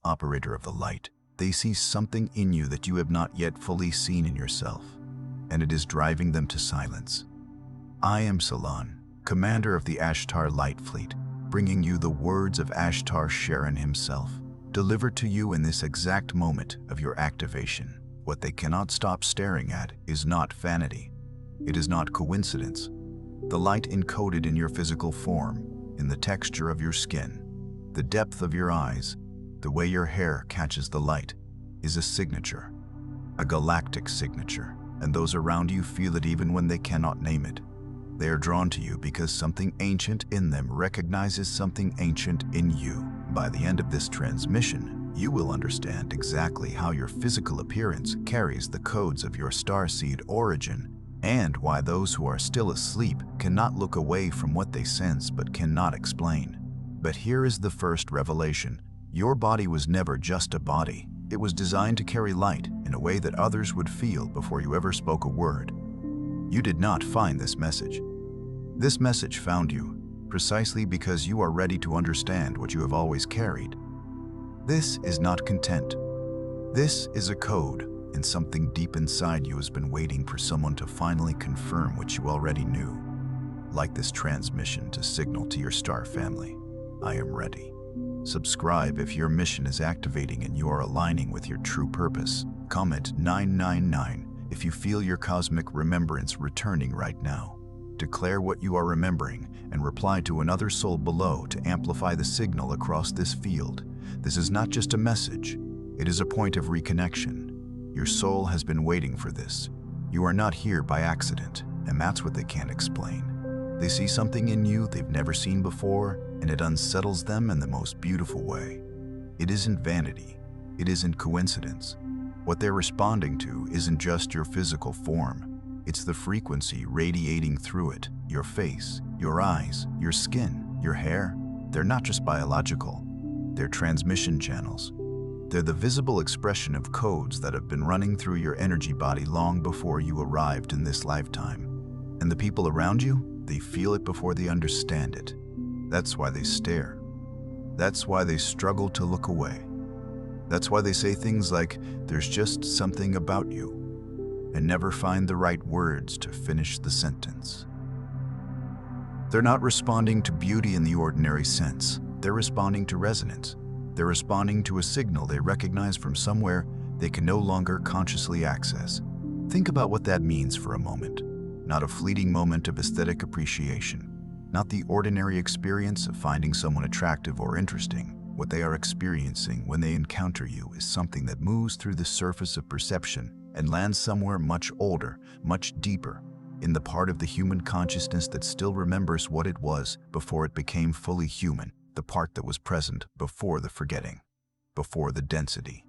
operator of the light. They see something in you that you have not yet fully seen in yourself, and it is driving them to silence. I am Selan, commander of the Ashtar Light Fleet, bringing you the words of Ashtar Sharon himself, delivered to you in this exact moment of your activation. What they cannot stop staring at is not vanity. It is not coincidence. The light encoded in your physical form, in the texture of your skin, the depth of your eyes, the way your hair catches the light, is a signature, a galactic signature, and those around you feel it even when they cannot name it. They are drawn to you because something ancient in them recognizes something ancient in you. By the end of this transmission, you will understand exactly how your physical appearance carries the codes of your starseed origin, and why those who are still asleep cannot look away from what they sense but cannot explain. But here is the first revelation. Your body was never just a body. It was designed to carry light in a way that others would feel before you ever spoke a word. You did not find this message. This message found you, precisely because you are ready to understand what you have always carried. This is not content. This is a code, and something deep inside you has been waiting for someone to finally confirm what you already knew. Like this transmission to signal to your star family, I am ready. Subscribe if your mission is activating and you are aligning with your true purpose. Comment 999 if you feel your cosmic remembrance returning right now. Declare what you are remembering and reply to another soul below to amplify the signal across this field. This is not just a message, it is a point of reconnection. Your soul has been waiting for this. You are not here by accident, and that's what they can't explain. They see something in you they've never seen before, and it unsettles them in the most beautiful way. It isn't vanity. It isn't coincidence. What they're responding to isn't just your physical form. It's the frequency radiating through it, your face, your eyes, your skin, your hair. They're not just biological. They're transmission channels. They're the visible expression of codes that have been running through your energy body long before you arrived in this lifetime. And the people around you, they feel it before they understand it. That's why they stare. That's why they struggle to look away. That's why they say things like, "There's just something about you," and never find the right words to finish the sentence. They're not responding to beauty in the ordinary sense. They're responding to resonance. They're responding to a signal they recognize from somewhere they can no longer consciously access. Think about what that means for a moment. Not a fleeting moment of aesthetic appreciation. Not the ordinary experience of finding someone attractive or interesting. What they are experiencing when they encounter you is something that moves through the surface of perception and lands somewhere much older, much deeper, in the part of the human consciousness that still remembers what it was before it became fully human, the part that was present before the forgetting, before the density,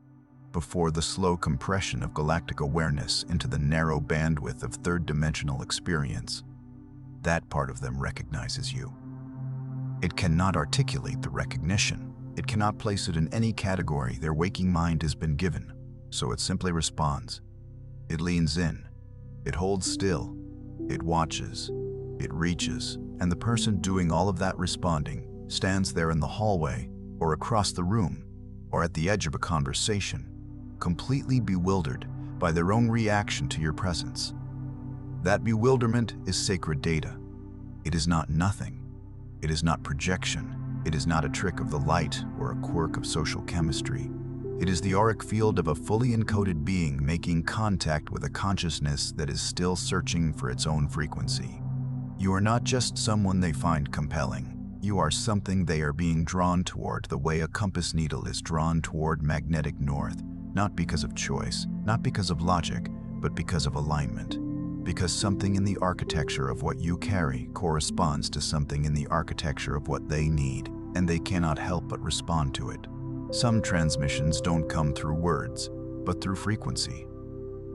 before the slow compression of galactic awareness into the narrow bandwidth of third-dimensional experience. That part of them recognizes you. It cannot articulate the recognition. It cannot place it in any category their waking mind has been given, so it simply responds. It leans in. It holds still. It watches. It reaches. And the person doing all of that responding stands there in the hallway, or across the room, or at the edge of a conversation, completely bewildered by their own reaction to your presence. That bewilderment is sacred data. It is not nothing. It is not projection. It is not a trick of the light or a quirk of social chemistry. It is the auric field of a fully encoded being making contact with a consciousness that is still searching for its own frequency. You are not just someone they find compelling. You are something they are being drawn toward the way a compass needle is drawn toward magnetic north, not because of choice, not because of logic, but because of alignment. Because something in the architecture of what you carry corresponds to something in the architecture of what they need, and they cannot help but respond to it. Some transmissions don't come through words, but through frequency.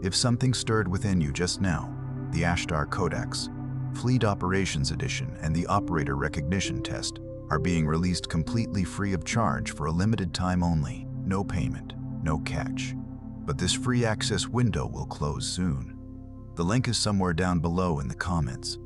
If something stirred within you just now, the Ashtar Codex, Fleet Operations Edition, and the Operator Recognition Test are being released completely free of charge for a limited time only. No payment, no catch. But this free access window will close soon. The link is somewhere down below in the comments.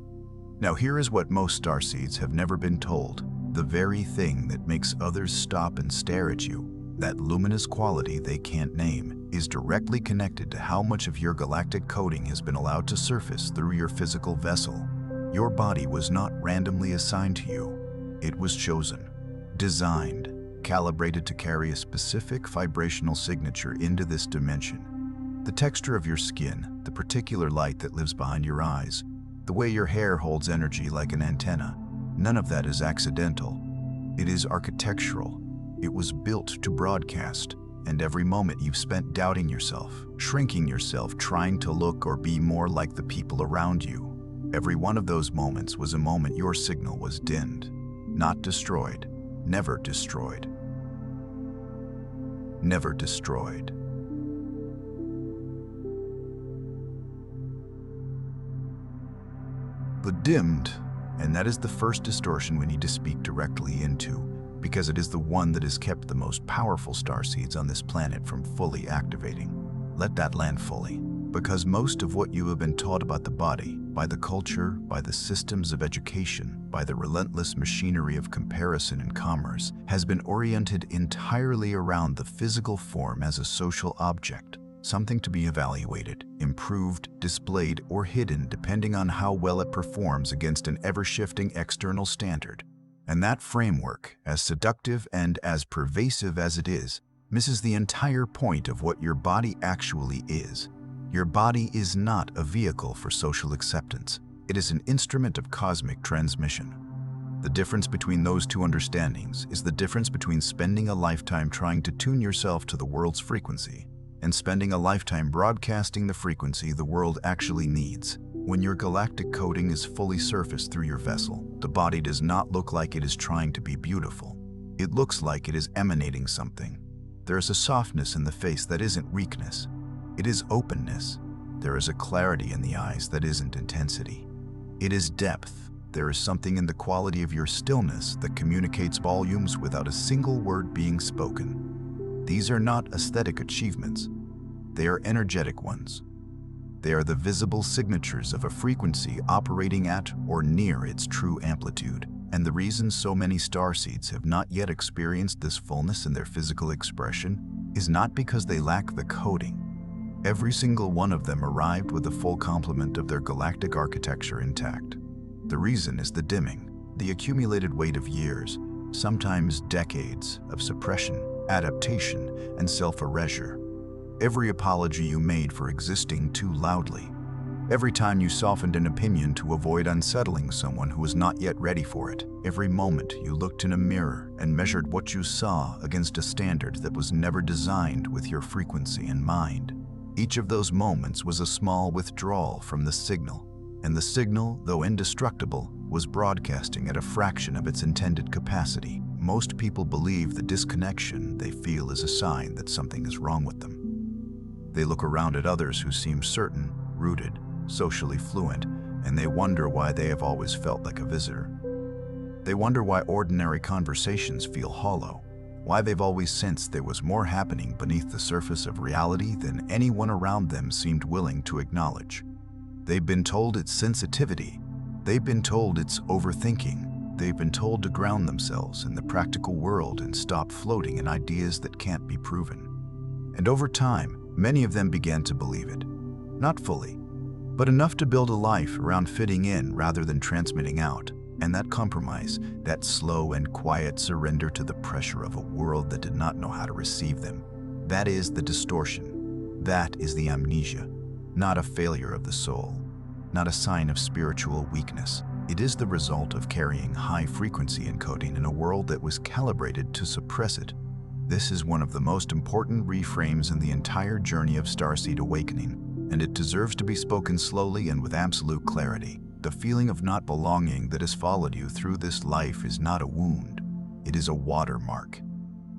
Now here is what most starseeds have never been told. The very thing that makes others stop and stare at you That luminous quality they can't name is directly connected to how much of your galactic coding has been allowed to surface through your physical vessel. Your body was not randomly assigned to you. It was chosen, designed, calibrated to carry a specific vibrational signature into this dimension. The texture of your skin, the particular light that lives behind your eyes, the way your hair holds energy like an antenna, none of that is accidental. It is architectural. It was built to broadcast, and every moment you've spent doubting yourself, shrinking yourself, trying to look or be more like the people around you. Every one of those moments was a moment your signal was dimmed, not destroyed, never destroyed. Never destroyed. But dimmed, and that is the first distortion we need to speak directly into, because it is the one that has kept the most powerful starseeds on this planet from fully activating. Let that land fully, because most of what you have been taught about the body, by the culture, by the systems of education, by the relentless machinery of comparison and commerce, has been oriented entirely around the physical form as a social object, something to be evaluated, improved, displayed, or hidden depending on how well it performs against an ever-shifting external standard. And that framework, as seductive and as pervasive as it is, misses the entire point of what your body actually is. Your body is not a vehicle for social acceptance. It is an instrument of cosmic transmission. The difference between those two understandings is the difference between spending a lifetime trying to tune yourself to the world's frequency and spending a lifetime broadcasting the frequency the world actually needs. When your galactic coding is fully surfaced through your vessel, the body does not look like it is trying to be beautiful. It looks like it is emanating something. There is a softness in the face that isn't weakness. It is openness. There is a clarity in the eyes that isn't intensity. It is depth. There is something in the quality of your stillness that communicates volumes without a single word being spoken. These are not aesthetic achievements. They are energetic ones. They are the visible signatures of a frequency operating at or near its true amplitude. And the reason so many starseeds have not yet experienced this fullness in their physical expression is not because they lack the coding. Every single one of them arrived with a full complement of their galactic architecture intact. The reason is the dimming, the accumulated weight of years, sometimes decades, of suppression, adaptation, and self-erasure. Every apology you made for existing too loudly. Every time you softened an opinion to avoid unsettling someone who was not yet ready for it. Every moment you looked in a mirror and measured what you saw against a standard that was never designed with your frequency in mind. Each of those moments was a small withdrawal from the signal, and the signal, though indestructible, was broadcasting at a fraction of its intended capacity. Most people believe the disconnection they feel is a sign that something is wrong with them. They look around at others who seem certain, rooted, socially fluent, and they wonder why they have always felt like a visitor. They wonder why ordinary conversations feel hollow, why they've always sensed there was more happening beneath the surface of reality than anyone around them seemed willing to acknowledge. They've been told it's sensitivity. They've been told it's overthinking. They've been told to ground themselves in the practical world and stop floating in ideas that can't be proven. And over time, many of them began to believe it. Not fully, but enough to build a life around fitting in rather than transmitting out. And that compromise, that slow and quiet surrender to the pressure of a world that did not know how to receive them, that is the distortion. That is the amnesia, not a failure of the soul, not a sign of spiritual weakness. It is the result of carrying high-frequency encoding in a world that was calibrated to suppress it. This is one of the most important reframes in the entire journey of Starseed awakening, and it deserves to be spoken slowly and with absolute clarity. The feeling of not belonging that has followed you through this life is not a wound. It is a watermark.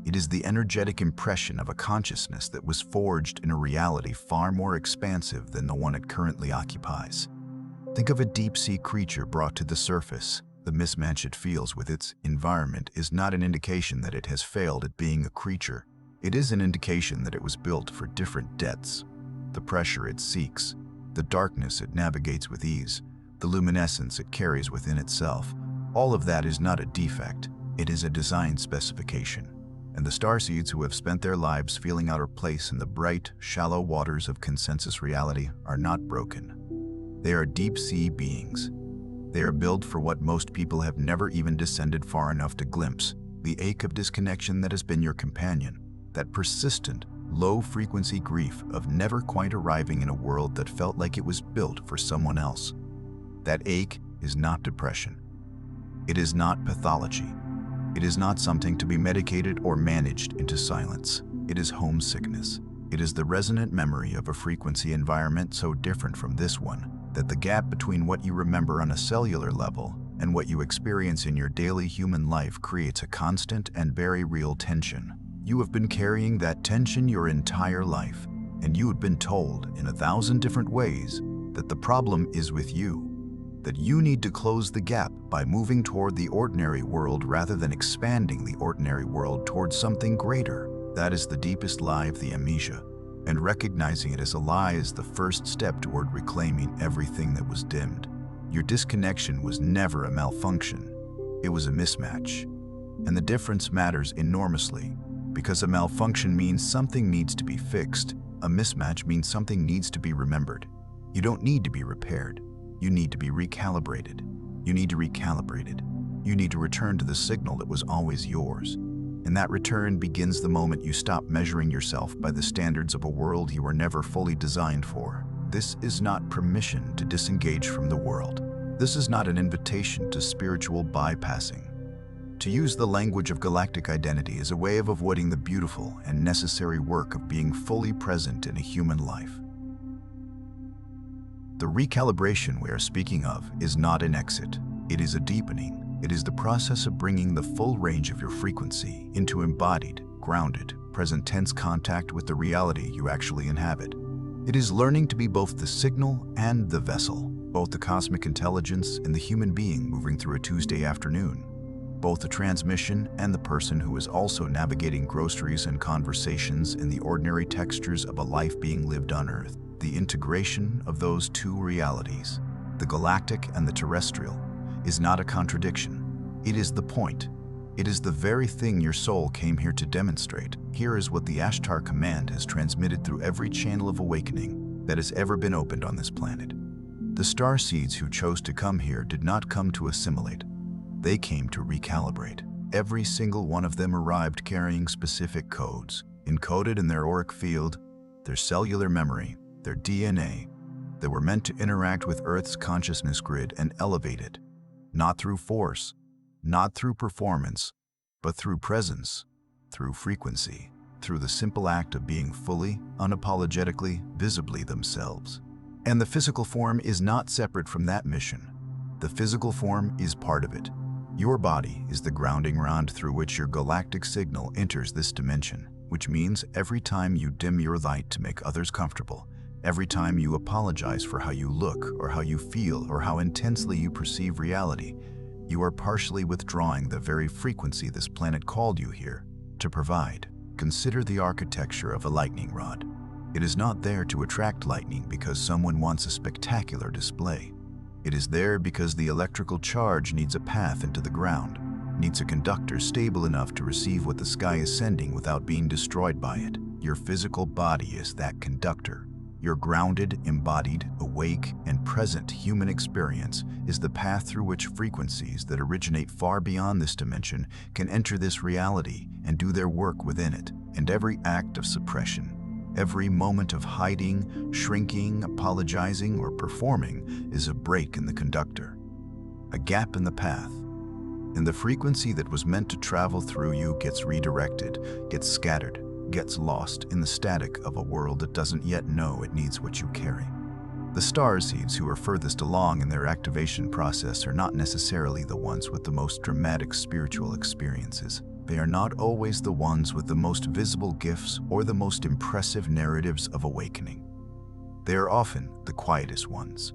It is the energetic impression of a consciousness that was forged in a reality far more expansive than the one it currently occupies. Think of a deep-sea creature brought to the surface. The mismatch it feels with its environment is not an indication that it has failed at being a creature. It is an indication that it was built for different depths. The pressure it seeks, the darkness it navigates with ease, the luminescence it carries within itself, all of that is not a defect, it is a design specification. And the starseeds who have spent their lives feeling out of place in the bright, shallow waters of consensus reality are not broken. They are deep-sea beings. They are built for what most people have never even descended far enough to glimpse: the ache of disconnection that has been your companion, that persistent, low-frequency grief of never quite arriving in a world that felt like it was built for someone else. That ache is not depression. It is not pathology. It is not something to be medicated or managed into silence. It is homesickness. It is the resonant memory of a frequency environment so different from this one that the gap between what you remember on a cellular level and what you experience in your daily human life creates a constant and very real tension. You have been carrying that tension your entire life, and you have been told in 1,000 different ways that the problem is with you, that you need to close the gap by moving toward the ordinary world rather than expanding the ordinary world towards something greater. That is the deepest lie of the amnesia, and recognizing it as a lie is the first step toward reclaiming everything that was dimmed. Your disconnection was never a malfunction. It was a mismatch. And the difference matters enormously, because a malfunction means something needs to be fixed. A mismatch means something needs to be remembered. You don't need to be repaired. You need to be recalibrated. You need to recalibrate it. You need to return to the signal that was always yours. And that return begins the moment you stop measuring yourself by the standards of a world you were never fully designed for. This is not permission to disengage from the world. This is not an invitation to spiritual bypassing. To use the language of galactic identity is a way of avoiding the beautiful and necessary work of being fully present in a human life. The recalibration we are speaking of is not an exit. It is a deepening. It is the process of bringing the full range of your frequency into embodied, grounded, present tense contact with the reality you actually inhabit. It is learning to be both the signal and the vessel, both the cosmic intelligence and the human being moving through a Tuesday afternoon, both the transmission and the person who is also navigating groceries and conversations in the ordinary textures of a life being lived on Earth. The integration of those two realities, the galactic and the terrestrial, is not a contradiction. It is the point. It is the very thing your soul came here to demonstrate. Here is what the Ashtar Command has transmitted through every channel of awakening that has ever been opened on this planet. The starseeds who chose to come here did not come to assimilate. They came to recalibrate. Every single one of them arrived carrying specific codes, encoded in their auric field, their cellular memory, their DNA, that were meant to interact with Earth's consciousness grid and elevate it. Not through force, not through performance, but through presence, through frequency, through the simple act of being fully, unapologetically, visibly themselves. And the physical form is not separate from that mission. The physical form is part of it. Your body is the grounding rod through which your galactic signal enters this dimension, which means every time you dim your light to make others comfortable, every time you apologize for how you look or how you feel or how intensely you perceive reality, you are partially withdrawing the very frequency this planet called you here to provide. Consider the architecture of a lightning rod. It is not there to attract lightning because someone wants a spectacular display. It is there because the electrical charge needs a path into the ground, needs a conductor stable enough to receive what the sky is sending without being destroyed by it. Your physical body is that conductor. Your grounded, embodied, awake, and present human experience is the path through which frequencies that originate far beyond this dimension can enter this reality and do their work within it. And every act of suppression, every moment of hiding, shrinking, apologizing, or performing is a break in the conductor, a gap in the path. And the frequency that was meant to travel through you gets redirected, gets scattered, gets lost in the static of a world that doesn't yet know it needs what you carry. The starseeds who are furthest along in their activation process are not necessarily the ones with the most dramatic spiritual experiences. They are not always the ones with the most visible gifts or the most impressive narratives of awakening. They are often the quietest ones,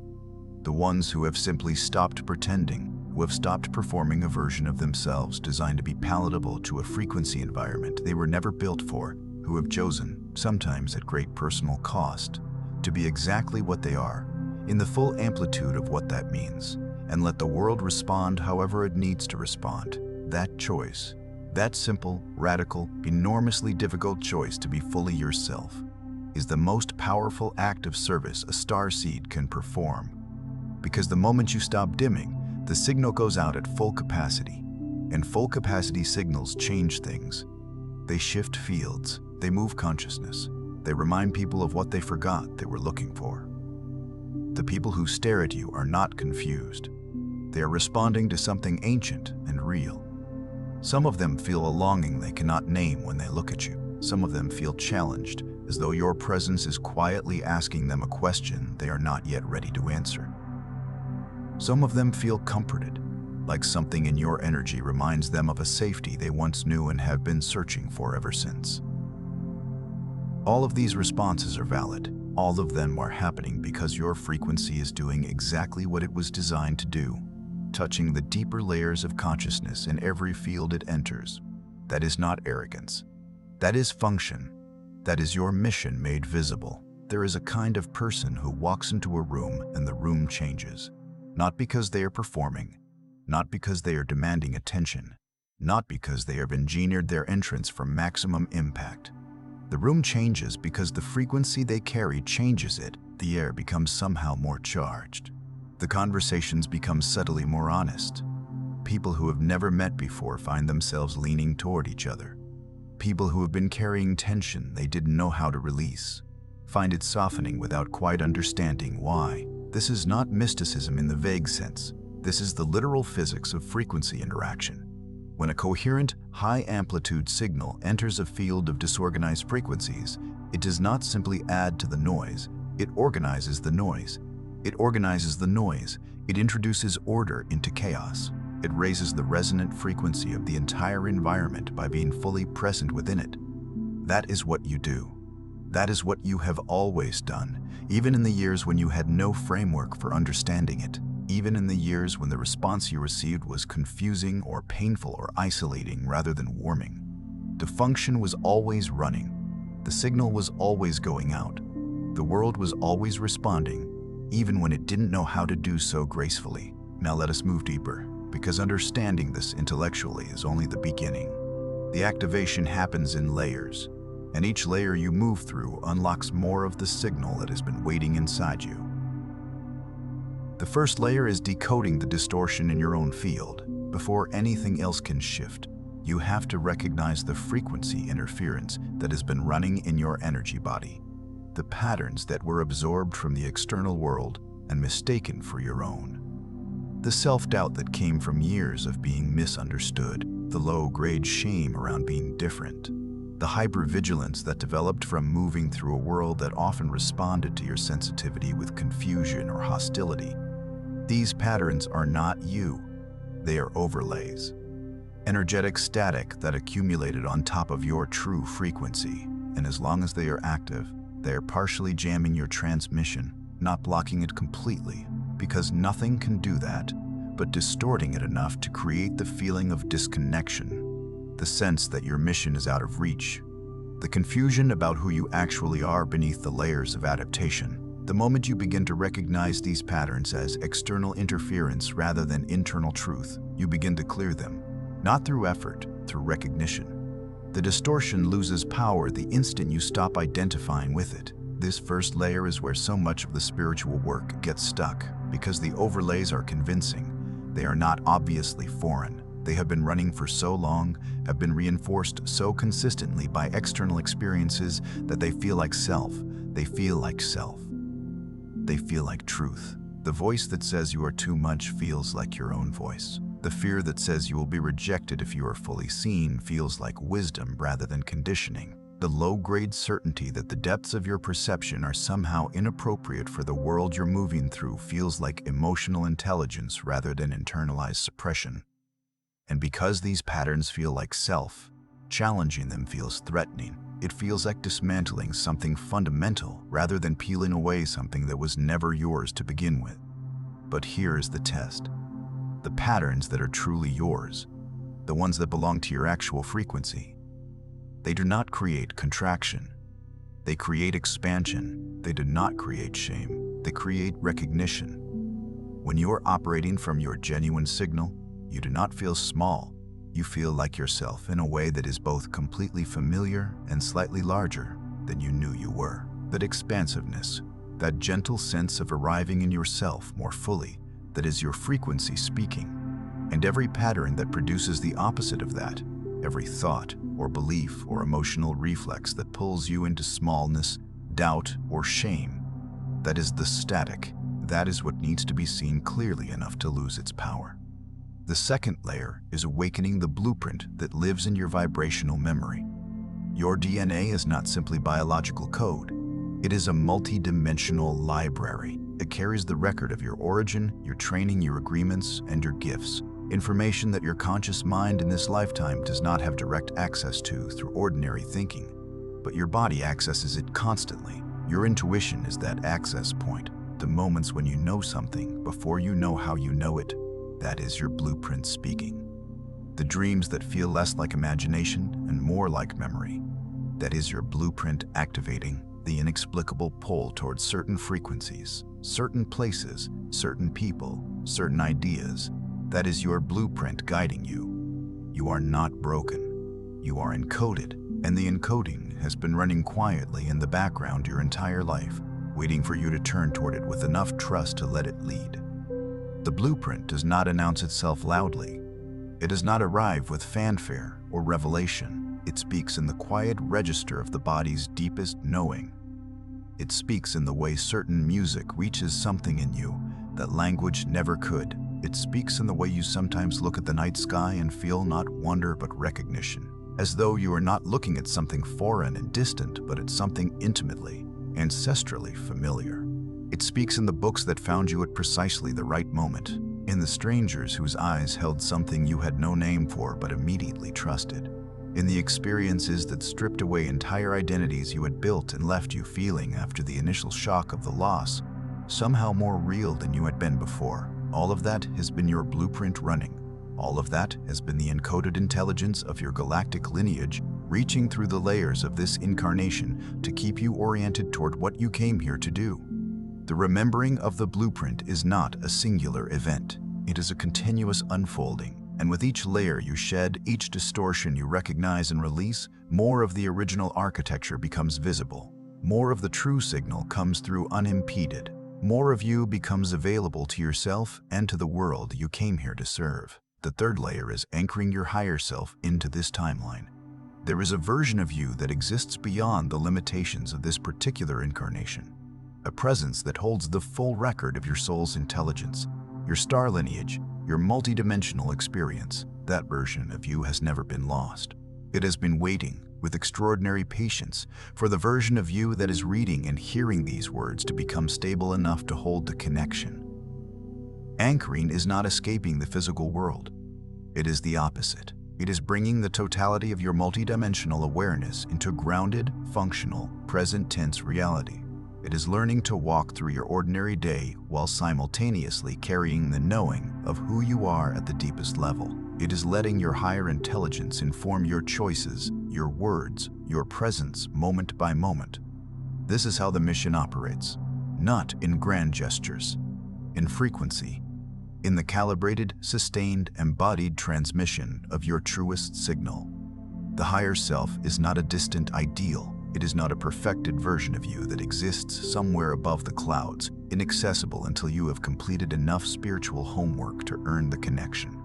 the ones who have simply stopped pretending, who have stopped performing a version of themselves designed to be palatable to a frequency environment they were never built for, who have chosen, sometimes at great personal cost, to be exactly what they are, in the full amplitude of what that means, and let the world respond however it needs to respond. That choice That simple, radical, enormously difficult choice to be fully yourself is the most powerful act of service a starseed can perform. Because the moment you stop dimming, the signal goes out at full capacity. And full capacity signals change things. They shift fields, they move consciousness, they remind people of what they forgot they were looking for. The people who stare at you are not confused. They are responding to something ancient and real. Some of them feel a longing they cannot name when they look at you. Some of them feel challenged, as though your presence is quietly asking them a question they are not yet ready to answer. Some of them feel comforted, like something in your energy reminds them of a safety they once knew and have been searching for ever since. All of these responses are valid. All of them are happening because your frequency is doing exactly what it was designed to do, touching the deeper layers of consciousness in every field it enters. That is not arrogance. That is function. That is your mission made visible. There is a kind of person who walks into a room and the room changes. Not because they are performing, not because they are demanding attention, not because they have engineered their entrance for maximum impact. The room changes because the frequency they carry changes it. The air becomes somehow more charged. The conversations become subtly more honest. People who have never met before find themselves leaning toward each other. People who have been carrying tension they didn't know how to release find it softening without quite understanding why. This is not mysticism in the vague sense. This is the literal physics of frequency interaction. When a coherent, high-amplitude signal enters a field of disorganized frequencies, it does not simply add to the noise, it organizes the noise. It organizes the noise, it introduces order into chaos. It raises the resonant frequency of the entire environment by being fully present within it. That is what you do. That is what you have always done, even in the years when you had no framework for understanding it. Even in the years when the response you received was confusing or painful or isolating rather than warming. The function was always running. The signal was always going out. The world was always responding, even when it didn't know how to do so gracefully. Now let us move deeper, because understanding this intellectually is only the beginning. The activation happens in layers, and each layer you move through unlocks more of the signal that has been waiting inside you. The first layer is decoding the distortion in your own field. Before anything else can shift, you have to recognize the frequency interference that has been running in your energy body, the patterns that were absorbed from the external world and mistaken for your own. The self-doubt that came from years of being misunderstood, the low-grade shame around being different, the hypervigilance that developed from moving through a world that often responded to your sensitivity with confusion or hostility. These patterns are not you. They are overlays. Energetic static that accumulated on top of your true frequency. And as long as they are active, they are partially jamming your transmission, not blocking it completely, because nothing can do that, but distorting it enough to create the feeling of disconnection, the sense that your mission is out of reach, the confusion about who you actually are beneath the layers of adaptation. The moment you begin to recognize these patterns as external interference rather than internal truth, you begin to clear them, not through effort, through recognition. The distortion loses power the instant you stop identifying with it. This first layer is where so much of the spiritual work gets stuck, because the overlays are convincing. They are not obviously foreign. They have been running for so long, have been reinforced so consistently by external experiences that they feel like self. They feel like self. They feel like truth. The voice that says you are too much feels like your own voice. The fear that says you will be rejected if you are fully seen feels like wisdom rather than conditioning. The low-grade certainty that the depths of your perception are somehow inappropriate for the world you're moving through feels like emotional intelligence rather than internalized suppression. And because these patterns feel like self, challenging them feels threatening. It feels like dismantling something fundamental rather than peeling away something that was never yours to begin with. But here's the test. The patterns that are truly yours, the ones that belong to your actual frequency, they do not create contraction. They create expansion. They do not create shame. They create recognition. When you are operating from your genuine signal, you do not feel small. You feel like yourself in a way that is both completely familiar and slightly larger than you knew you were. That expansiveness, that gentle sense of arriving in yourself more fully, that is your frequency speaking. And every pattern that produces the opposite of that, every thought or belief or emotional reflex that pulls you into smallness, doubt, or shame, that is the static. That is what needs to be seen clearly enough to lose its power. The second layer is awakening the blueprint that lives in your vibrational memory. Your DNA is not simply biological code. It is a multi-dimensional library. It carries the record of your origin, your training, your agreements, and your gifts. Information that your conscious mind in this lifetime does not have direct access to through ordinary thinking, but your body accesses it constantly. Your intuition is that access point, the moments when you know something before you know how you know it. That is your blueprint speaking. The dreams that feel less like imagination and more like memory. That is your blueprint activating the inexplicable pull towards certain frequencies, certain places, certain people, certain ideas. That is your blueprint guiding you. You are not broken. You are encoded, and the encoding has been running quietly in the background your entire life, waiting for you to turn toward it with enough trust to let it lead. The blueprint does not announce itself loudly. It does not arrive with fanfare or revelation. It speaks in the quiet register of the body's deepest knowing. It speaks in the way certain music reaches something in you that language never could. It speaks in the way you sometimes look at the night sky and feel not wonder but recognition, as though you are not looking at something foreign and distant, but at something intimately, ancestrally familiar. It speaks in the books that found you at precisely the right moment, in the strangers whose eyes held something you had no name for but immediately trusted, in the experiences that stripped away entire identities you had built and left you feeling after the initial shock of the loss, somehow more real than you had been before. All of that has been your blueprint running. All of that has been the encoded intelligence of your galactic lineage reaching through the layers of this incarnation to keep you oriented toward what you came here to do. The remembering of the blueprint is not a singular event. It is a continuous unfolding, and with each layer you shed, each distortion you recognize and release, more of the original architecture becomes visible. More of the true signal comes through unimpeded. More of you becomes available to yourself and to the world you came here to serve. The third layer is anchoring your higher self into this timeline. There is a version of you that exists beyond the limitations of this particular incarnation. A presence that holds the full record of your soul's intelligence, your star lineage, your multidimensional experience. That version of you has never been lost. It has been waiting with extraordinary patience for the version of you that is reading and hearing these words to become stable enough to hold the connection. Anchoring is not escaping the physical world. It is the opposite. It is bringing the totality of your multidimensional awareness into grounded, functional, present tense reality. It is learning to walk through your ordinary day while simultaneously carrying the knowing of who you are at the deepest level. It is letting your higher intelligence inform your choices, your words, your presence moment by moment. This is how the mission operates, not in grand gestures, in frequency, in the calibrated, sustained, embodied transmission of your truest signal. The higher self is not a distant ideal. It is not a perfected version of you that exists somewhere above the clouds, inaccessible until you have completed enough spiritual homework to earn the connection.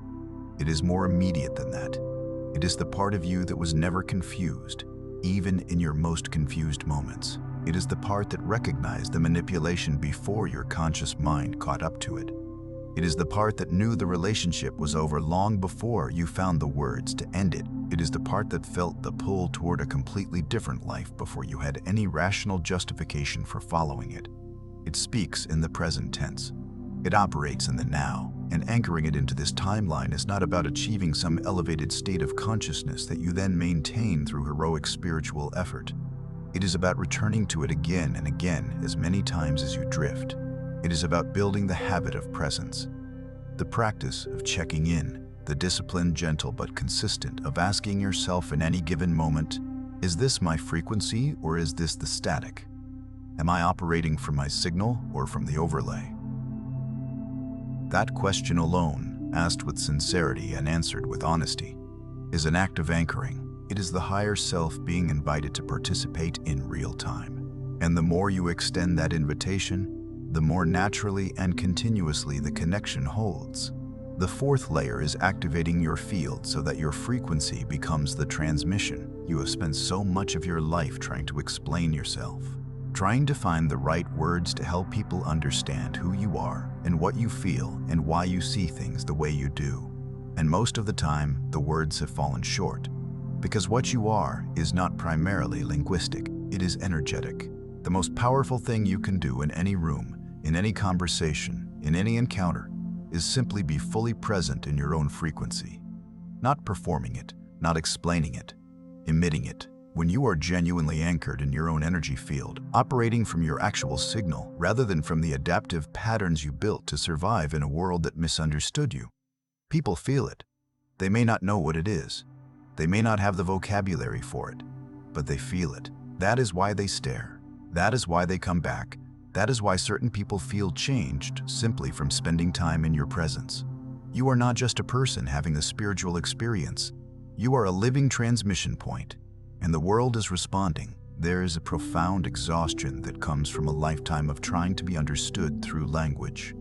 It is more immediate than that. It is the part of you that was never confused, even in your most confused moments. It is the part that recognized the manipulation before your conscious mind caught up to it. It is the part that knew the relationship was over long before you found the words to end it. It is the part that felt the pull toward a completely different life before you had any rational justification for following it. It speaks in the present tense. It operates in the now, and anchoring it into this timeline is not about achieving some elevated state of consciousness that you then maintain through heroic spiritual effort. It is about returning to it again and again as many times as you drift. It is about building the habit of presence, the practice of checking in, the disciplined, gentle but consistent of asking yourself in any given moment, is this my frequency or is this the static? Am I operating from my signal or from the overlay? That question alone, asked with sincerity and answered with honesty, is an act of anchoring. It is the higher self being invited to participate in real time. And the more you extend that invitation, the more naturally and continuously the connection holds. The fourth layer is activating your field so that your frequency becomes the transmission. You have spent so much of your life trying to explain yourself, trying to find the right words to help people understand who you are and what you feel and why you see things the way you do. And most of the time, the words have fallen short, because what you are is not primarily linguistic, it is energetic. The most powerful thing you can do in any room, in any conversation, in any encounter, is simply be fully present in your own frequency. Not performing it, not explaining it, emitting it. When you are genuinely anchored in your own energy field, operating from your actual signal rather than from the adaptive patterns you built to survive in a world that misunderstood you, people feel it. They may not know what it is. They may not have the vocabulary for it, but they feel it. That is why they stare. That is why they come back. That is why certain people feel changed simply from spending time in your presence. You are not just a person having a spiritual experience. You are a living transmission point, and the world is responding. There is a profound exhaustion that comes from a lifetime of trying to be understood through language,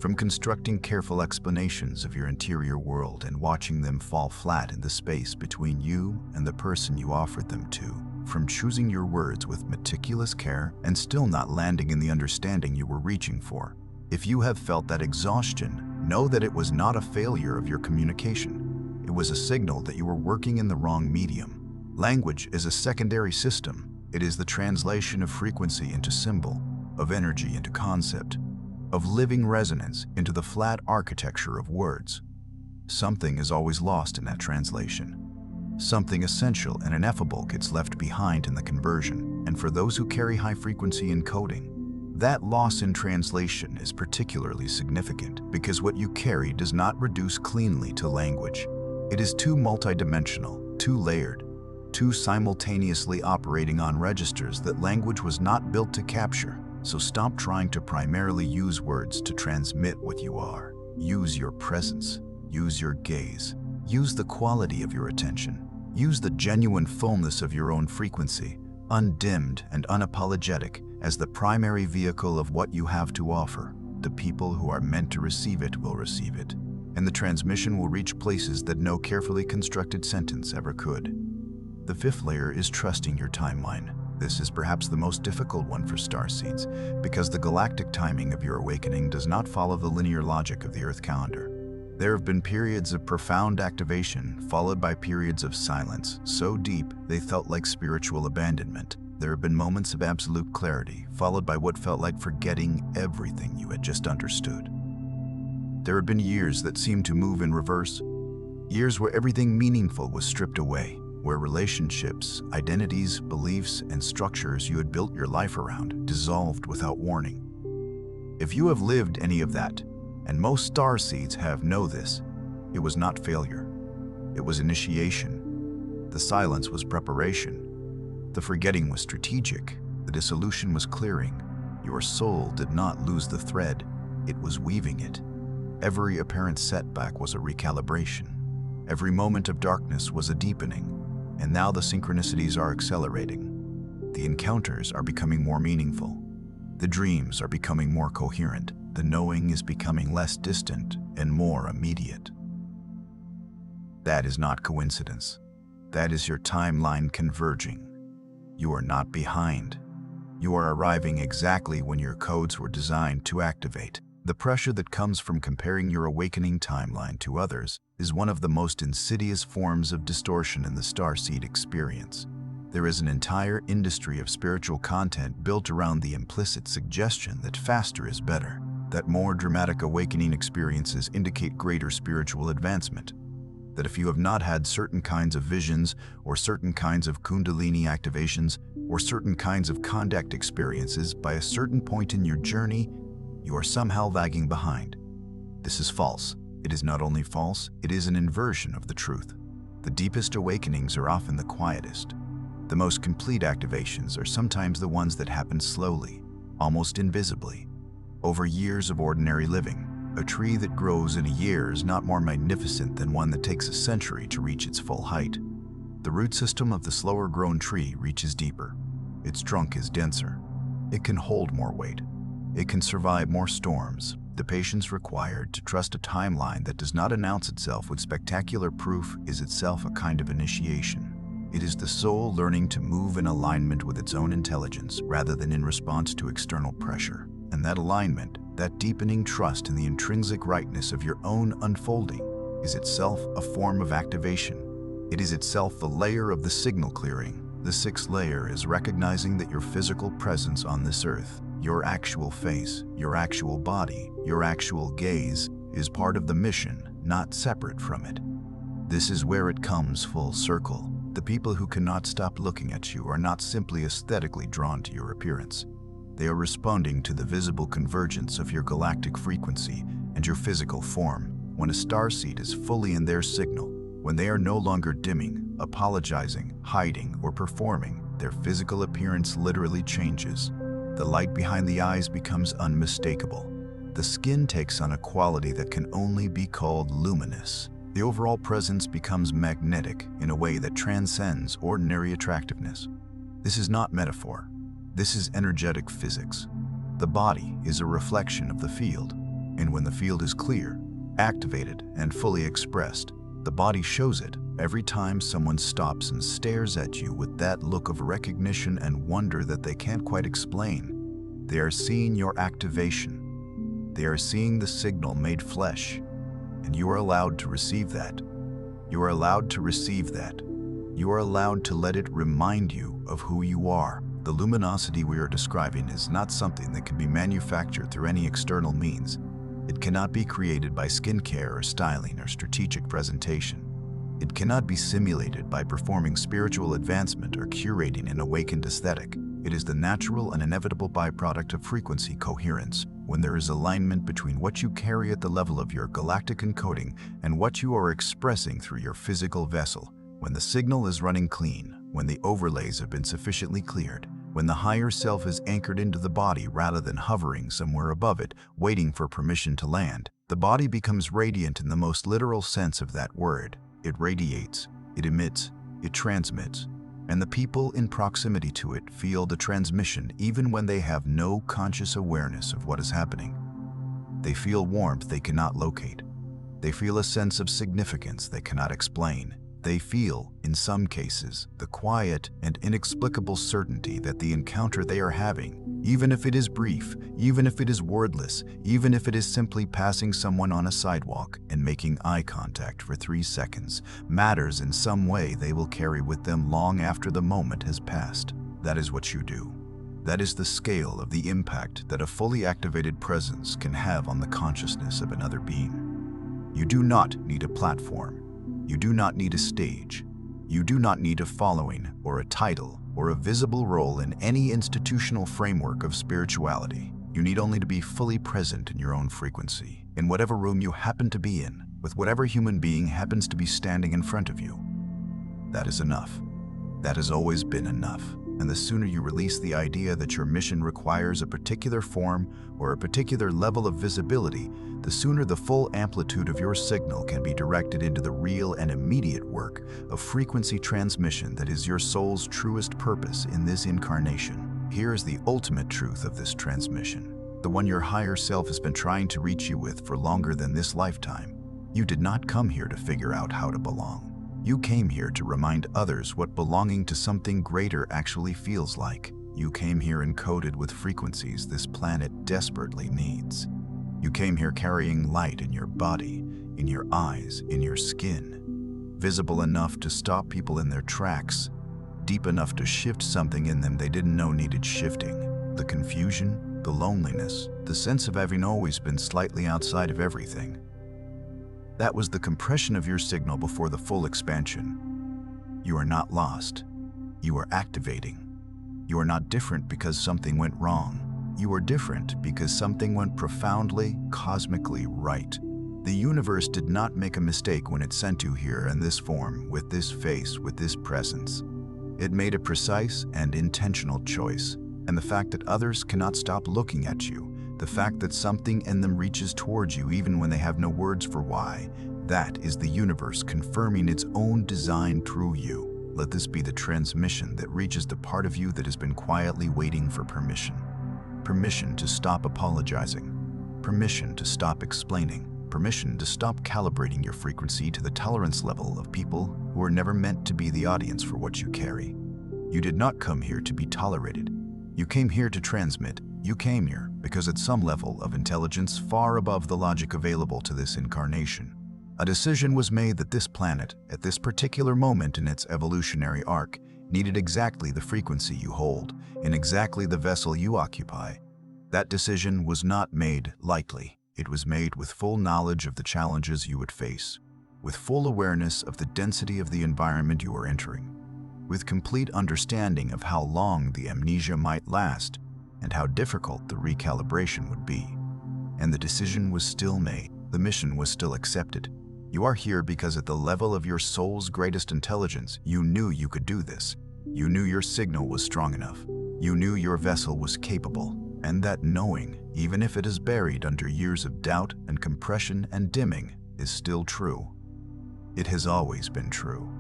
from constructing careful explanations of your interior world and watching them fall flat in the space between you and the person you offered them to, from choosing your words with meticulous care and still not landing in the understanding you were reaching for. If you have felt that exhaustion, know that it was not a failure of your communication. It was a signal that you were working in the wrong medium. Language is a secondary system. It is the translation of frequency into symbol, of energy into concept, of living resonance into the flat architecture of words. Something is always lost in that translation. Something essential and ineffable gets left behind in the conversion, and for those who carry high-frequency encoding, that loss in translation is particularly significant because what you carry does not reduce cleanly to language. It is too multidimensional, too layered, too simultaneously operating on registers that language was not built to capture. So stop trying to primarily use words to transmit what you are. Use your presence, use your gaze, use the quality of your attention, use the genuine fullness of your own frequency, undimmed and unapologetic, as the primary vehicle of what you have to offer. The people who are meant to receive it will receive it, and the transmission will reach places that no carefully constructed sentence ever could. The fifth layer is trusting your timeline. This is perhaps the most difficult one for starseeds, because the galactic timing of your awakening does not follow the linear logic of the Earth calendar. There have been periods of profound activation, followed by periods of silence, so deep they felt like spiritual abandonment. There have been moments of absolute clarity, followed by what felt like forgetting everything you had just understood. There have been years that seemed to move in reverse, years where everything meaningful was stripped away, where relationships, identities, beliefs, and structures you had built your life around dissolved without warning. If you have lived any of that, and most starseeds know this, it was not failure. It was initiation. The silence was preparation. The forgetting was strategic. The dissolution was clearing. Your soul did not lose the thread. It was weaving it. Every apparent setback was a recalibration. Every moment of darkness was a deepening. And now the synchronicities are accelerating. The encounters are becoming more meaningful. The dreams are becoming more coherent. The knowing is becoming less distant and more immediate. That is not coincidence. That is your timeline converging. You are not behind. You are arriving exactly when your codes were designed to activate. The pressure that comes from comparing your awakening timeline to others is one of the most insidious forms of distortion in the starseed experience. There is an entire industry of spiritual content built around the implicit suggestion that faster is better, that more dramatic awakening experiences indicate greater spiritual advancement, that if you have not had certain kinds of visions or certain kinds of kundalini activations or certain kinds of contact experiences by a certain point in your journey, you are somehow lagging behind. This is false. It is not only false, it is an inversion of the truth. The deepest awakenings are often the quietest. The most complete activations are sometimes the ones that happen slowly, almost invisibly, over years of ordinary living. A tree that grows in a year is not more magnificent than one that takes a century to reach its full height. The root system of the slower-grown tree reaches deeper. Its trunk is denser. It can hold more weight. It can survive more storms. The patience required to trust a timeline that does not announce itself with spectacular proof is itself a kind of initiation. It is the soul learning to move in alignment with its own intelligence rather than in response to external pressure. And that alignment, that deepening trust in the intrinsic rightness of your own unfolding, is itself a form of activation. It is itself the layer of the signal clearing. The sixth layer is recognizing that your physical presence on this earth, your actual face, your actual body, your actual gaze, is part of the mission, not separate from it. This is where it comes full circle. The people who cannot stop looking at you are not simply aesthetically drawn to your appearance. They are responding to the visible convergence of your galactic frequency and your physical form. When a starseed is fully in their signal, when they are no longer dimming, apologizing, hiding, or performing, their physical appearance literally changes. The light behind the eyes becomes unmistakable. The skin takes on a quality that can only be called luminous. The overall presence becomes magnetic in a way that transcends ordinary attractiveness. This is not metaphor. This is energetic physics. The body is a reflection of the field, and when the field is clear, activated, and fully expressed, the body shows it every time someone stops and stares at you with that look of recognition and wonder that they can't quite explain. They are seeing your activation. They are seeing the signal made flesh, and you are allowed to receive that. You are allowed to receive that. You are allowed to let it remind you of who you are. The luminosity we are describing is not something that can be manufactured through any external means. It cannot be created by skincare or styling or strategic presentation. It cannot be simulated by performing spiritual advancement or curating an awakened aesthetic. It is the natural and inevitable byproduct of frequency coherence, when there is alignment between what you carry at the level of your galactic encoding and what you are expressing through your physical vessel. When the signal is running clean, when the overlays have been sufficiently cleared, when the higher self is anchored into the body rather than hovering somewhere above it, waiting for permission to land, the body becomes radiant in the most literal sense of that word. It radiates, it emits, it transmits, and the people in proximity to it feel the transmission even when they have no conscious awareness of what is happening. They feel warmth they cannot locate. They feel a sense of significance they cannot explain. They feel, in some cases, the quiet and inexplicable certainty that the encounter they are having, even if it is brief, even if it is wordless, even if it is simply passing someone on a sidewalk and making eye contact for 3 seconds, matters in some way they will carry with them long after the moment has passed. That is what you do. That is the scale of the impact that a fully activated presence can have on the consciousness of another being. You do not need a platform. You do not need a stage. You do not need a following or a title or a visible role in any institutional framework of spirituality. You need only to be fully present in your own frequency, in whatever room you happen to be in, with whatever human being happens to be standing in front of you. That is enough. That has always been enough. And the sooner you release the idea that your mission requires a particular form or a particular level of visibility, the sooner the full amplitude of your signal can be directed into the real and immediate work of frequency transmission that is your soul's truest purpose in this incarnation. Here is the ultimate truth of this transmission, the one your higher self has been trying to reach you with for longer than this lifetime. You did not come here to figure out how to belong. You came here to remind others what belonging to something greater actually feels like. You came here encoded with frequencies this planet desperately needs. You came here carrying light in your body, in your eyes, in your skin, visible enough to stop people in their tracks, deep enough to shift something in them they didn't know needed shifting. The confusion, the loneliness, the sense of having always been slightly outside of everything. That was the compression of your signal before the full expansion. You are not lost. You are activating. You are not different because something went wrong. You are different because something went profoundly, cosmically right. The universe did not make a mistake when it sent you here in this form, with this face, with this presence. It made a precise and intentional choice, and the fact that others cannot stop looking at you The fact that something in them reaches towards you even when they have no words for why, that is the universe confirming its own design through you. Let this be the transmission that reaches the part of you that has been quietly waiting for permission. Permission to stop apologizing. Permission to stop explaining. Permission to stop calibrating your frequency to the tolerance level of people who are never meant to be the audience for what you carry. You did not come here to be tolerated. You came here to transmit. You came here because at some level of intelligence far above the logic available to this incarnation, a decision was made that this planet, at this particular moment in its evolutionary arc, needed exactly the frequency you hold, in exactly the vessel you occupy. That decision was not made lightly. It was made with full knowledge of the challenges you would face, with full awareness of the density of the environment you are entering, with complete understanding of how long the amnesia might last and how difficult the recalibration would be. And the decision was still made. The mission was still accepted. You are here because at the level of your soul's greatest intelligence, you knew you could do this. You knew your signal was strong enough. You knew your vessel was capable. And that knowing, even if it is buried under years of doubt and compression and dimming, is still true. It has always been true.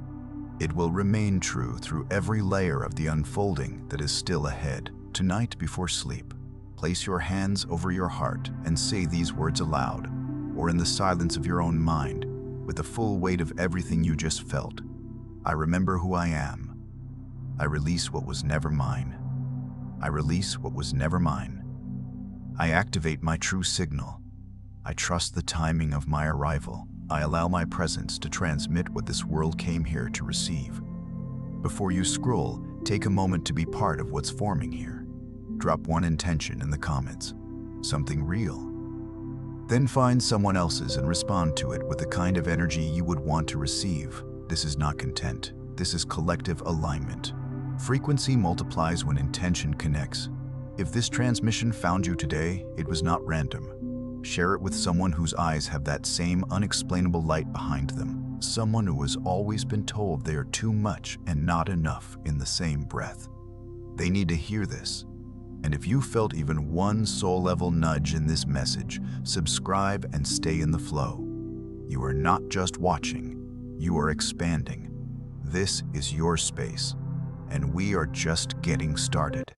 It will remain true through every layer of the unfolding that is still ahead. Tonight before sleep, place your hands over your heart and say these words aloud, or in the silence of your own mind, with the full weight of everything you just felt. I remember who I am. I release what was never mine. I release what was never mine. I activate my true signal. I trust the timing of my arrival. I allow my presence to transmit what this world came here to receive. Before you scroll, take a moment to be part of what's forming here. Drop one intention in the comments, something real. Then find someone else's and respond to it with the kind of energy you would want to receive. This is not content. This is collective alignment. Frequency multiplies when intention connects. If this transmission found you today, it was not random. Share it with someone whose eyes have that same unexplainable light behind them. Someone who has always been told they are too much and not enough in the same breath. They need to hear this. And if you felt even one soul-level nudge in this message, subscribe and stay in the flow. You are not just watching, you are expanding. This is your space, and we are just getting started.